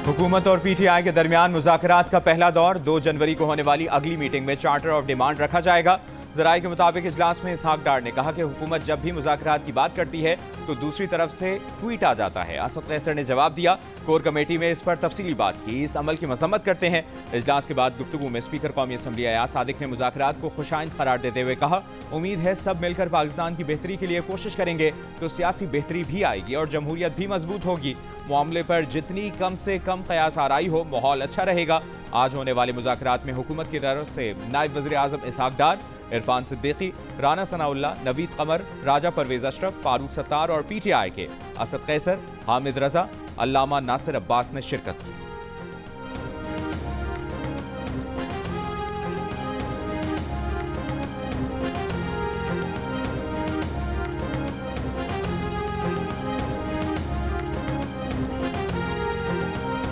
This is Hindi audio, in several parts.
हुकूमत और पीटीआई के दरमियान मुज़ाकरात का पहला दौर 2 जनवरी को होने वाली अगली मीटिंग में चार्टर ऑफ डिमांड रखा जाएगा। ज़राए के मुताबिक इजलास में इसहाक डार ने कहा कि हुकूमत जब भी मुज़ाकरात की बात करती है तो दूसरी तरफ से ट्वीट आ जाता है। असद कैसर ने जवाब दिया। कोर कमेटी में इस पर तफसीली बात की। इस अमल की मजम्मत करते हैं। इजलास के बाद गुफ्तगू में स्पीकर कौमी असम्बली अयाज सादिक ने मुज़ाकरात को खुशाइंद करार देते हुए कहा, उम्मीद है सब मिलकर पाकिस्तान की बेहतरी के लिए कोशिश करेंगे तो सियासी बेहतरी भी आएगी और जमहूरियत भी मजबूत होगी। मामले पर जितनी कम से कम कयास आराई हो माहौल अच्छा रहेगा। आज होने वाले मुज़ाकरात में हुकूमत की तरफ से नायब वज़ीर आज़म इसहाक डार, इरफान सिद्दीकी, राना सनाउल्लाह, नवीद कमर, राजा परवेज अशरफ, फारूक सत्तार और पीटीआई के असद कैसर, हामिद रजा, अल्लामा नासिर अब्बास ने शिरकत की।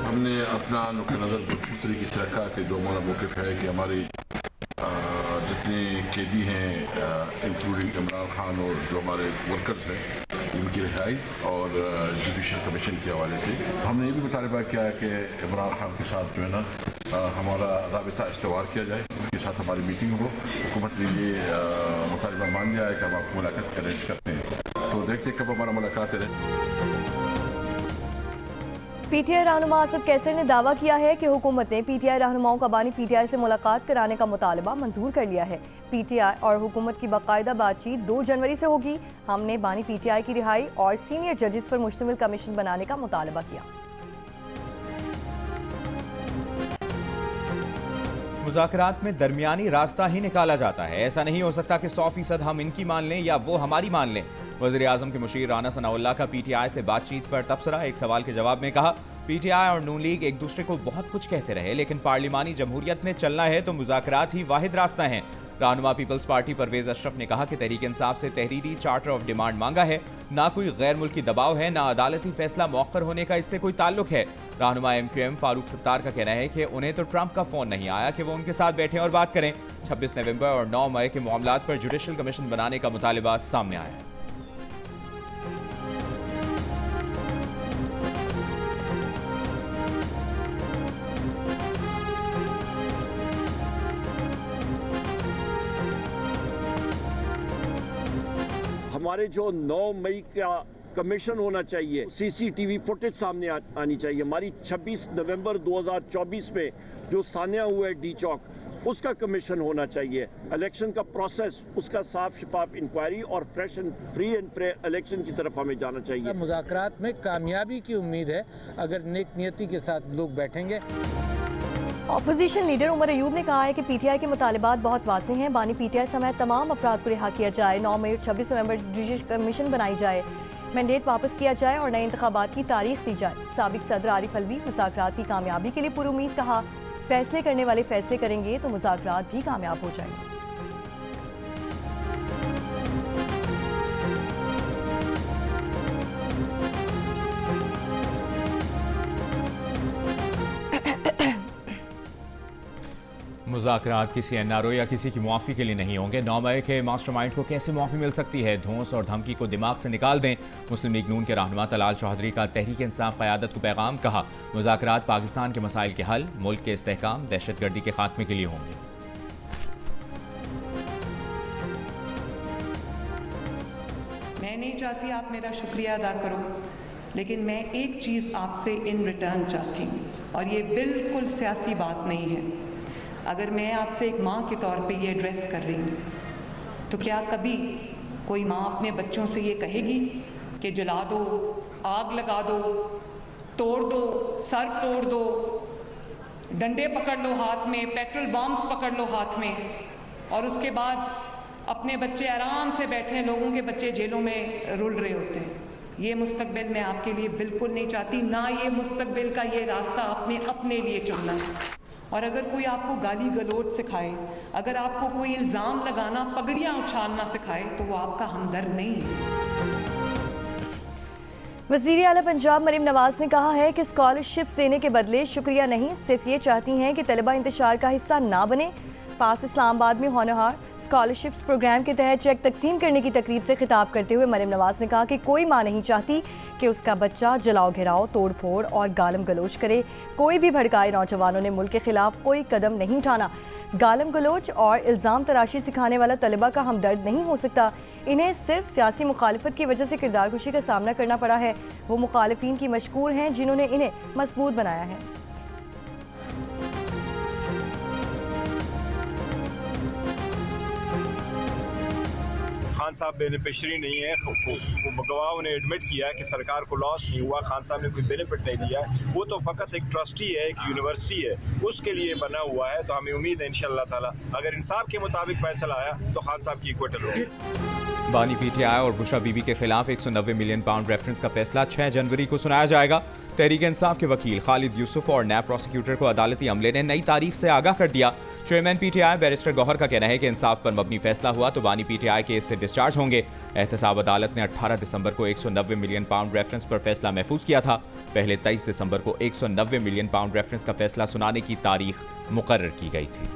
हमने अपना नुक्ता नज़र इस तरीके से रखा कि जो हमारा मौक़िफ़ है कि हमारी जितने कैदी हैं इंक्लूडिंग इमरान खान और जो हमारे वर्कर्स हैं इनकी रिहाई और जुडिशल कमीशन के हवाले से हमने ये भी मुतालबा किया है कि इमरान खान के साथ जो है ना हमारा राबिता इस्तवार किया जाए, उनके साथ हमारी मीटिंग हो। हुकूमत ने ये मुतालबा मान लिया है कि हम आपको मुलाकात अरेंज करते हैं, तो देखते कब हमारा मुलाकात है। पीटीआई रहनुमा असद कैसर ने दावा किया है कि हुकूमत ने पीटीआई रहनुमाओं का बानी पीटीआई से मुलाकात कराने का मुतालबा मंजूर कर लिया है। पीटीआई और हुकूमत की बाकायदा बातचीत 2 जनवरी से होगी। हमने बानी पीटीआई की रिहाई और सीनियर जजेस पर मुश्तमिल कमीशन बनाने का मुतालबा किया। मुज़ाकरात में दरमियानी रास्ता ही निकाला जाता है। ऐसा नहीं हो सकता कि 100% हम इनकी मान लें या वो हमारी मान लें। वज़ीर आज़म के मुशीर राना सनाउल्लाह का पीटीआई से बातचीत पर तबसरा। एक सवाल के जवाब में कहा, पीटीआई और नून लीग एक दूसरे को बहुत कुछ कहते रहे, लेकिन पार्लिमानी जमहूरियत में चलना है तो मुज़ाकरात ही वाहिद रास्ता है। रहनुमा पीपल्स पार्टी परवेज अशरफ ने कहा कि तहरीक इंसाफ से तहरीरी चार्टर ऑफ डिमांड मांगा है, ना कोई गैर मुल्की दबाव है, ना अदालती फैसला मौखर होने का इससे कोई ताल्लुक है। रहनुमा MQM फारूक सत्तार का कहना है कि उन्हें तो ट्रंप का फोन नहीं आया कि वो उनके साथ बैठें और बात करें। 26 नवंबर और 9 मई के मामलात पर जुडिशल कमीशन बनाने का मुतालिबा सामने आया है। हमारे जो 9 मई का कमीशन होना चाहिए, CCTV फुटेज सामने आनी चाहिए। हमारी 26 नवंबर 2024 में जो सान्या हुआ है डी चौक, उसका कमीशन होना चाहिए। इलेक्शन का प्रोसेस, उसका साफ शफाफ इंक्वायरी और fresh and free and fair election की तरफ हमें जाना चाहिए। मुज़ाकरात में कामयाबी की उम्मीद है अगर नेक नियति के साथ लोग बैठेंगे। अपोजिशन लीडर उमर अयूब ने कहा है कि पीटीआई के मुतालिबात बहुत वाज़ेह हैं। बानी पीटीआई समेत तमाम अफराद को रिहा किया जाए, 9 मई और 26 नवंबर जुडिशल कमीशन बनाई जाए, मैंडेट वापस किया जाए और नए इंतखाबात की तारीख दी जाए। साबिक सदर आरिफ अलवी मुज़ाकरात की कामयाबी के लिए पुरुमीद कहा, फैसले करने वाले फैसले करेंगे तो मुज़ाकरात भी कामयाब हो जाएंगे। मुज़ाकरात किसी NRO या किसी की मुआफ़ी के लिए नहीं होंगे। 9 मई के मास्टरमाइंड को कैसे मुआफ़ी मिल सकती है? धौंस और धमकी को दिमाग से निकाल दें। मुस्लिम लीग नून के रहनुमा तलाल चौधरी का तहरीक इंसाफ क़यादत को पैगाम, कहा, मुज़ाकरात पाकिस्तान के मसाइल के हल, मुल्क के इस्तेहकाम, दहशतगर्दी के खात्मे के लिए होंगे। मैं नहीं चाहती आप मेरा शुक्रिया अदा करो, लेकिन मैं एक चीज़ आपसे इन रिटर्न चाहती हूँ, और ये बिल्कुल सियासी बात नहीं है। अगर मैं आपसे एक माँ के तौर पे ये एड्रेस कर रही हूँ, तो क्या कभी कोई माँ अपने बच्चों से ये कहेगी कि जला दो, आग लगा दो, तोड़ दो, सर तोड़ दो, डंडे पकड़ लो हाथ में, पेट्रोल बॉम्ब्स पकड़ लो हाथ में, और उसके बाद अपने बच्चे आराम से बैठे, लोगों के बच्चे जेलों में रुल रहे होते हैं? ये मुस्तकबिल मैं आपके लिए बिल्कुल नहीं चाहती, ना ये मुस्तकबिल का ये रास्ता आपने अपने लिए चुनना है। और अगर कोई आपको गाली गलोच सिखाए, अगर आपको कोई इल्ज़ाम लगाना, पगड़ियाँ उछालना सिखाए, तो वो आपका हमदर्द नहीं है। वज़ीर आला पंजाब मरीम नवाज ने कहा है कि स्कॉलरशिप देने के बदले शुक्रिया नहीं, सिर्फ ये चाहती हैं कि तलबा इंतशार का हिस्सा ना बने। पास इस्लामाबाद में होनहार स्कॉलरशिप्स प्रोग्राम के तहत चेक तकसीम करने की तकरीब से खिताब करते हुए मरियम नवाज ने कहा कि कोई माँ नहीं चाहती कि उसका बच्चा जलाओ घिराओ, तोड़ फोड़ और गालम गलोच करे। कोई भी भड़काए नौजवानों ने मुल्क के खिलाफ कोई कदम नहीं उठाना। गालम गलोच और इल्ज़ाम तराशी सिखाने वाला तलबा का हमदर्द नहीं हो सकता। इन्हें सिर्फ सियासी मुखालिफत की वजह से किरदार कुशी का सामना करना पड़ा है। वो मुखालिफिन की मशकूर हैं जिन्होंने इन्हें मजबूत बनाया है। खान साहब बेनिफिशरी नहीं है, वो गवाहों ने एडमिट किया है कि सरकार को लॉस नहीं हुआ, खान साहब ने कोई बेनिफिट नहीं दिया है। वो तो फ़कत एक ट्रस्टी है, एक यूनिवर्सिटी है, उसके लिए बना हुआ है। तो हमें उम्मीद है इंशाअल्लाह ताला अगर इंसाफ के मुताबिक फैसला आया तो खान साहब की इक्वटल होगी। बानी पीटीआई और बुशरा बीबी के खिलाफ 190 मिलियन पाउंड रेफरेंस का फैसला 6 जनवरी को सुनाया जाएगा। तहरीक इंसाफ के वकील खालिद यूसुफ और नैब प्रोसिक्यूटर को अदालती अमले ने नई तारीख से आगाह कर दिया। चेयरमैन पीटीआई बैरिस्टर गौहर का कहना है कि इंसाफ पर मबनी फैसला हुआ तो बानी पीटीआई केस से डिस्चार्ज होंगे। एहतसाब अदालत ने 18 दिसंबर को 190 मिलियन पाउंड रेफरेंस पर फैसला महफूज किया था। पहले 23 दिसंबर को 190 मिलियन पाउंड रेफरेंस का फैसला सुनाने की तारीख मुकर्रर की गई थी।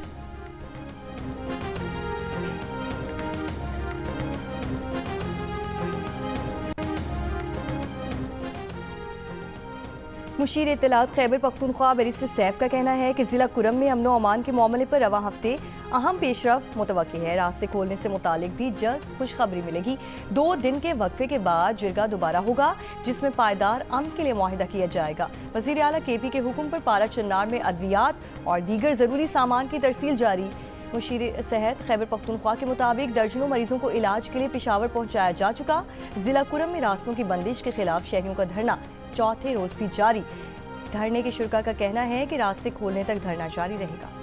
मुशीर इत्तलात खैबर पख्तूनख्वा बैरिस्टर सैफ का कहना है कि ज़िला कुरम में अमन व अमान के मामले पर रवा हफ्ते अहम पेशरफ मुतवक्की है। रास्ते खोलने से मुतालिक भी जल्द खुशखबरी मिलेगी। 2 दिन के वक्फे के बाद जिरगा दोबारा होगा जिसमें पायदार अमन के लिए मुआहिदा किया जाएगा। वज़ीर आला KP के हुक्म पर पारा चन्नार में अद्वियात और दीगर ज़रूरी सामान की तरसील जारी। मुशीर सेहत खैबर पख्तूनख्वा के मुताबिक दर्जनों मरीजों को इलाज के लिए पेशावर पहुंचाया जा चुका। जिला कुरम में रास्तों की बंदिश के खिलाफ शहरियों का धरना चौथे रोज भी जारी। धरने के शुरा का कहना है कि रास्ते खोलने तक धरना जारी रहेगा।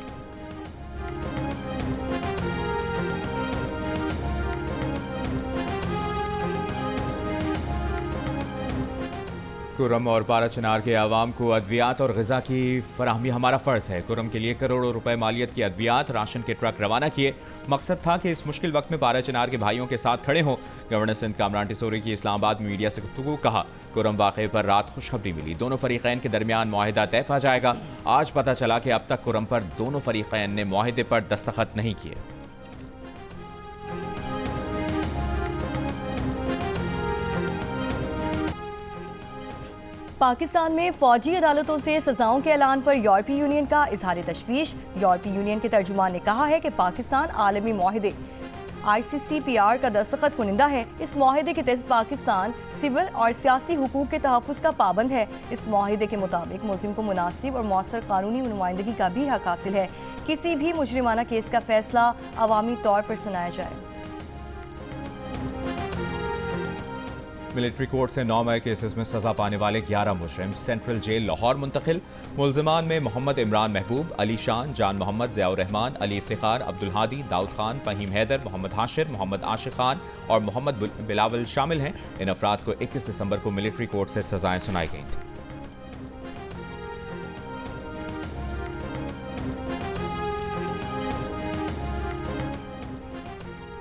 कुरम और पारा चनार के आवाम को अद्वियात और ग़िज़ा की फराहमी हमारा फ़र्ज़ है। कुरम के लिए करोड़ों रुपए मालियत की अद्वियात राशन के ट्रक रवाना किए। मकसद था कि इस मुश्किल वक्त में पारा चनार के भाइयों के साथ खड़े हों। गवर्नर सिंध कामरान टिसोरी की इस्लामाबाद में मीडिया से गुफ्तगू। कहा कुरम वाक़े पर रात खुशखबरी मिली, दोनों फ़रीक़ैन के दरमियान मुआहिदा तय पा जाएगा। आज पता चला कि अब तक कुरम पर दोनों फ़रीक़ैन ने मुआहिदे पर दस्तखत नहीं किए। पाकिस्तान में फौजी अदालतों से सजाओं के ऐलान पर यूरोपीय यूनियन का इजहार तशवीश। यूरोपीय यूनियन के तर्जुमान ने कहा है कि पाकिस्तान आलमी मुआहिदे ICCPR का दस्तखत कुनिंदा है। इस मुआहिदे के तहत पाकिस्तान सिविल और सियासी हुकूक के तहफ़्फ़ुज़ का पाबंद है। इस मुआहिदे के मुताबिक मुल्ज़िम को मुनासिब और मौसर कानूनी नुमाइंदगी का भी हक हासिल है। किसी भी मुजरिमाना केस का फैसला अवामी तौर पर सुनाया जाए। मिलिट्री कोर्ट से 9 नए केसेस में सजा पाने वाले 11 मुजरिम सेंट्रल जेल लाहौर मुंतकिल। मुल्जिमान में मोहम्मद इमरान महबूब, अली शान, जान मोहम्मद, ज़ियाउर रहमान, अली इफ्तिखार, अब्दुल हादी, दाऊद खान, फ़हीम हैदर, मोहम्मद हाशिर, मोहम्मद आशिक खान और मोहम्मद बिलावल शामिल हैं। इन अफराद को 21 दिसंबर को मिलिट्री कोर्ट से सजाएं सुनाई गई थी।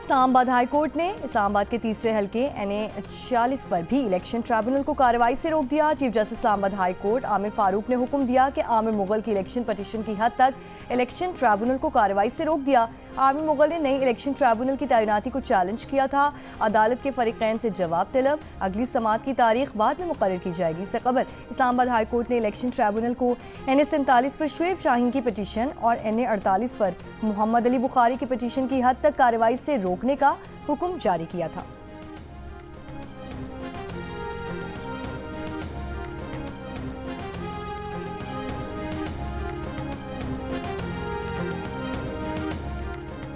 इस्लामाबाद हाई कोर्ट ने इस्लामाबाद के तीसरे हल्के NA 46 पर भी इलेक्शन ट्रिब्यूनल को कार्रवाई से रोक दिया। Chief justice Islamabad high court Aamir Farooq ने हुक्म दिया कि आमिर मुगल की इलेक्शन पटिशन की हद तक इलेक्शन ट्रिब्यूनल को कार्रवाई से रोक दिया। आमिर मुगल ने नई इलेक्शन ट्रिब्यूनल की तैनाती को चैलेंज किया था। अदालत के फरीकैन से जवाब तलब। अगली समात की तारीख बाद में मुकर्रर की जाएगी। इससे कबल इस्लामाबाद हाई कोर्ट ने इलेक्शन ट्रिब्यूनल को NA 47 पर शुएब शाहीन की पटिशन और NA 48 पर मोहम्मद अली बुखारी की पटिशन की हद तक कार्रवाई से रोकने का हुक्म जारी किया था।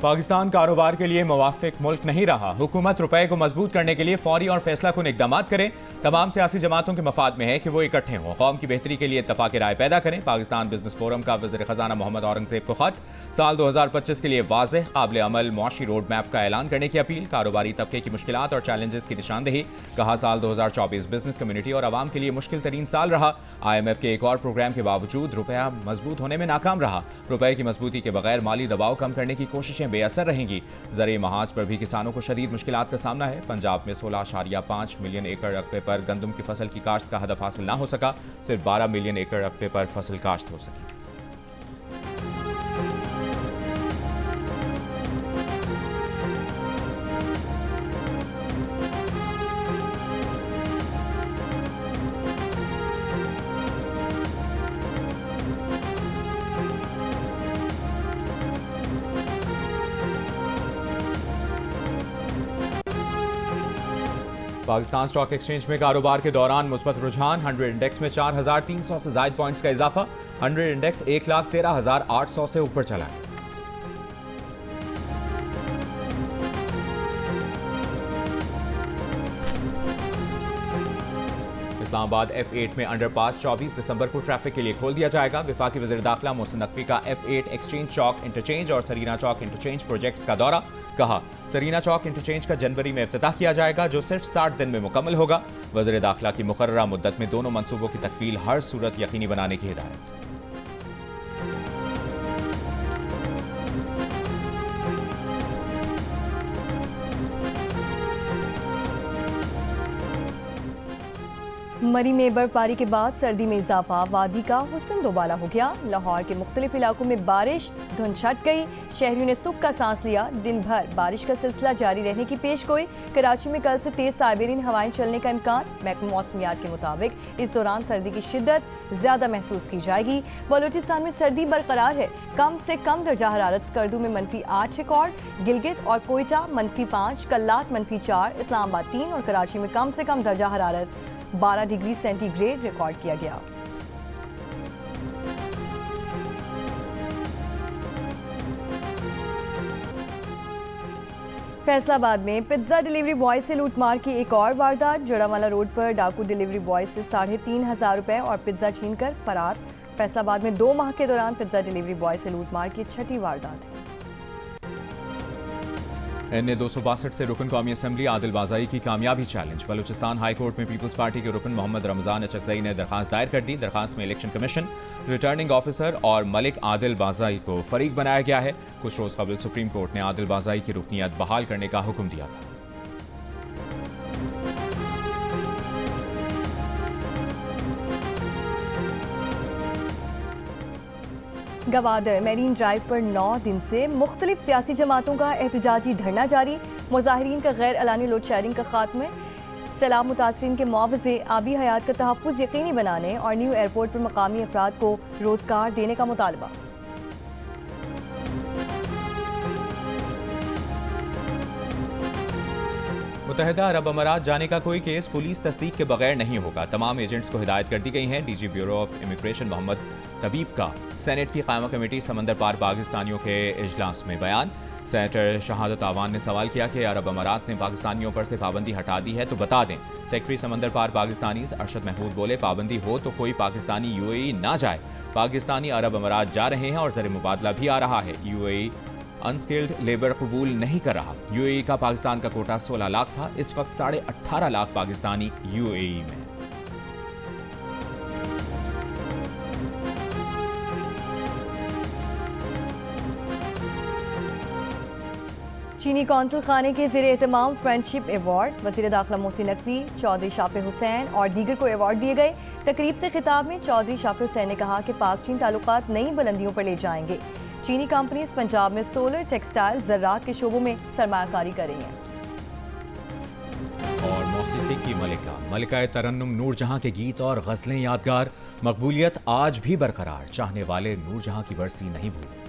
पाकिस्तान कारोबार के लिए मुवाफिक मुल्क नहीं रहा। हुकूमत रुपए को मजबूत करने के लिए फौरी और फैसला कुन इक़दाम करे। तमाम सियासी जमातों के मफाद में है कि वो इकट्ठे हों, कौम की बेहतरी के लिए इत्तफाक राय पैदा करें। पाकिस्तान बिजनेस फोरम का वज़ीर ख़जाना मोहम्मद औरंगज़ेब को खत। साल 2025 के लिए वाज़ेह काबिल अमल मुआशी रोड मैप का ऐलान करने की अपील। कारोबारी तबके की मुश्किलात और चैलेंजेस की निशानदेही। कहा साल 2024 बिजनेस कम्युनिटी और आवाम के लिए मुश्किल तरीन साल रहा। IMF के एक और प्रोग्राम के बावजूद रुपया मजबूत होने में नाकाम रहा। रुपए की मजबूती के बगैर माली दबाव कम करने की कोशिशें बेअसर रहेंगी। ज़रिए महाज पर भी किसानों को शदीद मुश्किलात का सामना है। पंजाब में 16.5 मिलियन एकड़ रकबे पर गंदम की फसल की काश्त का हदफ हासिल ना हो सका। सिर्फ 12 मिलियन एकड़ रकबे पर फसल काश्त हो सकी। पाकिस्तान स्टॉक एक्सचेंज में कारोबार के दौरान मुस्बत रुझान, 100 इंडेक्स में 4,300 से ज्यादा पॉइंट्स का इजाफा, 100 इंडेक्स 1,13,800 से ऊपर चला। इस्लामाबाद F8 में अंडरपास 24 दिसंबर को ट्रैफिक के लिए खोल दिया जाएगा। वफाकी वज़ीर दाखिला मोहसिन नकवी का F8 एक्सचेंज चौक इंटरचेंज और सरीना चौक इंटरचेंज प्रोजेक्ट्स का दौरा। कहा, सरीना चौक इंटरचेंज का जनवरी में इफ्तिताह किया जाएगा, जो सिर्फ 60 दिन में मुकम्मल होगा। वज़ीर दाखिला की मुकर्ररा मुद्दत में दोनों मंसूबों की तकमील हर सूरत यकीनी बनाने की हिदायत। मरी में बर्फबारी के बाद सर्दी में इजाफा, वादी का हुस्न दोबाला हो गया। लाहौर के मुख्तलिफ इलाकों में बारिश, धुंध छट गई, शहरियों ने सुख का सांस लिया। दिन भर बारिश का सिलसिला जारी रहने की पेशगोई। कराची में कल से तेज साइबेरियन हवाएं चलने का इम्कान। महकमा मौसमियात के मुताबिक इस दौरान सर्दी की शिद्दत ज्यादा महसूस की जाएगी। बलूचिस्तान में सर्दी बरकरार है। कम से कम दर्जा हरारत स्कर्दू में -8 रिकॉर्ड, गिलगित और कोयटा -5, कल्लात -4, इस्लामाबाद 3 और कराची में कम से कम दर्जा हरारत 12 डिग्री सेंटीग्रेड रिकॉर्ड किया गया। फैसलाबाद में पिज्जा डिलीवरी बॉय से लूटमार की एक और वारदात। जड़ावाला रोड पर डाकू डिलीवरी बॉय से 3,500 रुपए और पिज्जा छीनकर फरार। फैसलाबाद में 2 माह के दौरान पिज्जा डिलीवरी बॉय से लूटमार की 6ठी वारदात है। NA 262 से रुकन कौमी असम्बली आदिल बाज़ाई की कामयाबी चैलेंज। बलूचिस्तान हाई कोर्ट में पीपल्स पार्टी के रुकन मोहम्मद रमजान अचकज़ई ने दरखास्त दायर कर दी। दरखास्त में इलेक्शन कमीशन, रिटर्निंग ऑफिसर और मलिक आदिल बाज़ाई को फरीक बनाया गया है। कुछ रोज कबल सुप्रीम कोर्ट ने आदिल बाज़ाई की रुकनियत बहाल करने का हुक्म दिया था। गवादर मेरीन ड्राइव पर 9 दिन से मुख्तलिफ सियासी जमातों का एहतजाजी धरना जारी। मुजाहिरीन का गैर अलानी लोड शेयरिंग का खात्मे, सैलाब मुतासरीन के मुआवजे, आबी हयात का तहफ़्फ़ुज़ यकीनी बनाने और न्यू एयरपोर्ट पर मकामी अफराद को रोजगार देने का मुतालबा। मुत्तहिदा अरब अमारात जाने का कोई केस पुलिस तस्दीक के बगैर नहीं होगा। तमाम एजेंट्स को हिदायत कर दी गई है। DG bureau of immigration Mohammad Tabib का सेनेट की कायमा कमेटी समंदर पार पाकिस्तानियों के इजलास में बयान। सेनेटर शहादत आवान ने सवाल किया कि अरब अमारात ने पाकिस्तानियों पर से पाबंदी हटा दी है तो बता दें। सेक्रेटरी समंदर पार पाकिस्तानी अरशद महमूद बोले, पाबंदी हो तो कोई पाकिस्तानी UAE ना जाए। पाकिस्तानी अरब अमारात जा रहे हैं और ज़र मुबादला भी आ रहा है। UAE अनस्किल्ड लेबर कबूल नहीं कर रहा। UAE का पाकिस्तान का कोटा 16 लाख था। इस वक्त 18.5 लाख पाकिस्तानी UAE में। चीनी कौंसल खाने के ज़ेरे एहतमाम फ्रेंडशिप अवार्ड, वज़ीर दाखिला मोहसिन नकवी, चौधरी शाफे हुसैन और दीगर को अवार्ड दिए गए। तकरीब से खिताब में चौधरी शाफे हुसैन ने कहा कि पाक चीन ताल्लुकात नई बुलंदियों पर ले जाएंगे। चीनी कंपनीज पंजाब में सोलर, टेक्सटाइल, ज़राअत के शोबों में सरमायाकारी कर रही हैं। और मौसीकी की मलिका तरन्नुम नूरजहां के गीत और गज़लें यादगार, मकबूलियत आज भी बरकरार, चाहने वाले नूरजहां की बरसी नहीं भूले।